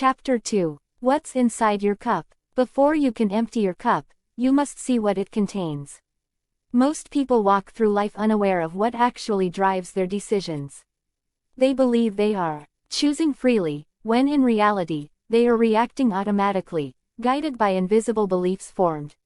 Chapter 2. What's inside your cup? Before you can empty your cup, you must see what it contains. Most people walk through life unaware of what actually drives their decisions. They believe they are choosing freely, when in reality, they are reacting automatically, guided by invisible beliefs formed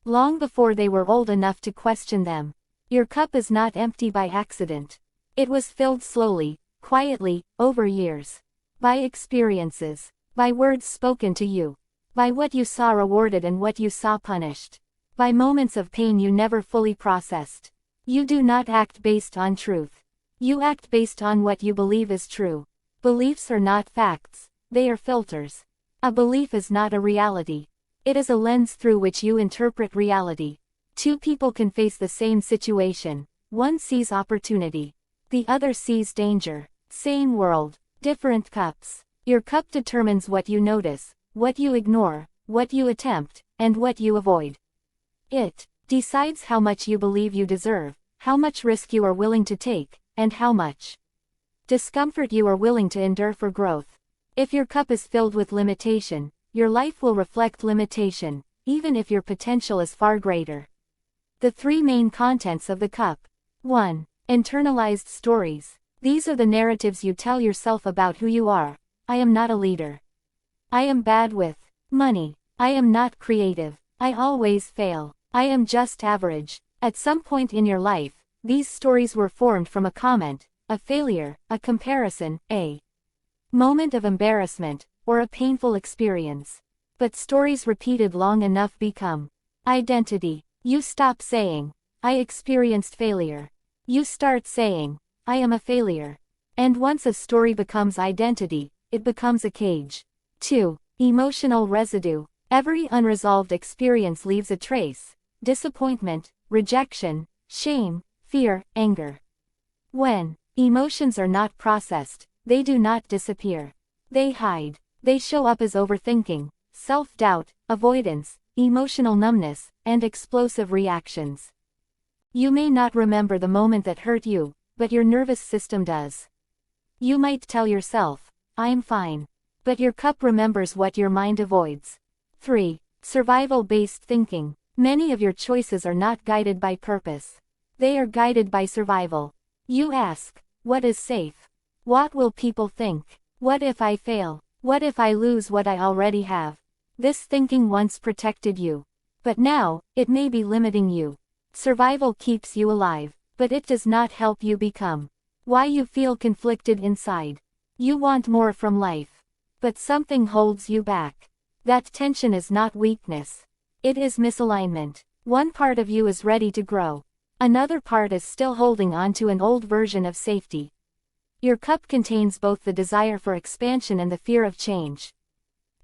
long before they were old enough to question them. Your cup is not empty by accident. It was filled slowly, quietly, over years. By experiences. By words spoken to you. By what you saw rewarded and what you saw punished. By moments of pain you never fully processed. You do not act based on truth. You act based on what you believe is true. Beliefs are not facts, they are filters. A belief is not a reality. It is a lens through which you interpret reality. Two people can face the same situation. One sees opportunity. The other sees danger. Same world, different cups. Your cup determines what you notice, what you ignore, what you attempt, and what you avoid. It decides how much you believe you deserve, how much risk you are willing to take, and how much discomfort you are willing to endure for growth. If your cup is filled with limitation, your life will reflect limitation, even if your potential is far greater. The three main contents of the cup. 1. Internalized stories. These are the narratives you tell yourself about who you are. I am not a leader. I am bad with money. I am not creative. I always fail. I am just average. At some point in your life, these stories were formed from a comment, a failure, a comparison, a moment of embarrassment, or a painful experience. But stories repeated long enough become identity. You stop saying, I experienced failure. You start saying, I am a failure. And once a story becomes identity, it becomes a cage. 2. Emotional residue. Every unresolved experience leaves a trace. Disappointment, rejection, shame, fear, anger. When emotions are not processed, they do not disappear. They hide. They show up as overthinking, self-doubt, avoidance, emotional numbness, and explosive reactions. You may not remember the moment that hurt you, but your nervous system does. You might tell yourself, I'm fine. But your cup remembers what your mind avoids. 3. Survival-based thinking. Many of your choices are not guided by purpose. They are guided by survival. You ask, what is safe? What will people think? What if I fail? What if I lose what I already have? This thinking once protected you. But now, it may be limiting you. Survival keeps you alive, but it does not help you become why you feel conflicted inside. You want more from life. But something holds you back. That tension is not weakness. It is misalignment. One part of you is ready to grow. Another part is still holding on to an old version of safety. Your cup contains both the desire for expansion and the fear of change.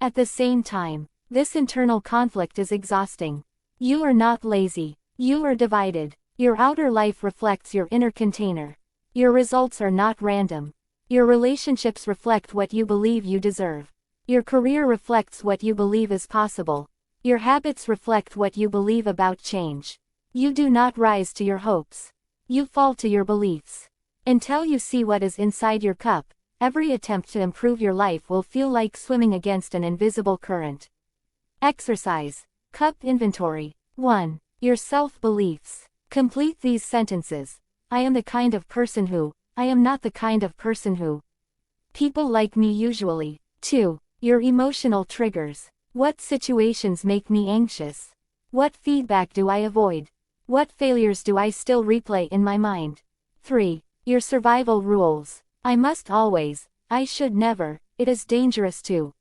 At the same time, this internal conflict is exhausting. You are not lazy. You are divided. Your outer life reflects your inner container. Your results are not random. Your relationships reflect what you believe you deserve. Your career reflects what you believe is possible. Your habits reflect what you believe about change. You do not rise to your hopes. You fall to your beliefs. Until you see what is inside your cup, every attempt to improve your life will feel like swimming against an invisible current. Exercise. Cup inventory. 1. Your self-beliefs. Complete these sentences. I am the kind of person who. I am not the kind of person who. People like me usually. 2. Your emotional triggers. What situations make me anxious? What feedback do I avoid? What failures do I still replay in my mind? 3. Your survival rules. I must always. I should never. It is dangerous to.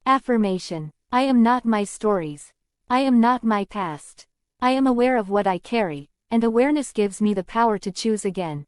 Affirmation. I am not my stories. I am not my past. I am aware of what I carry, and awareness gives me the power to choose again.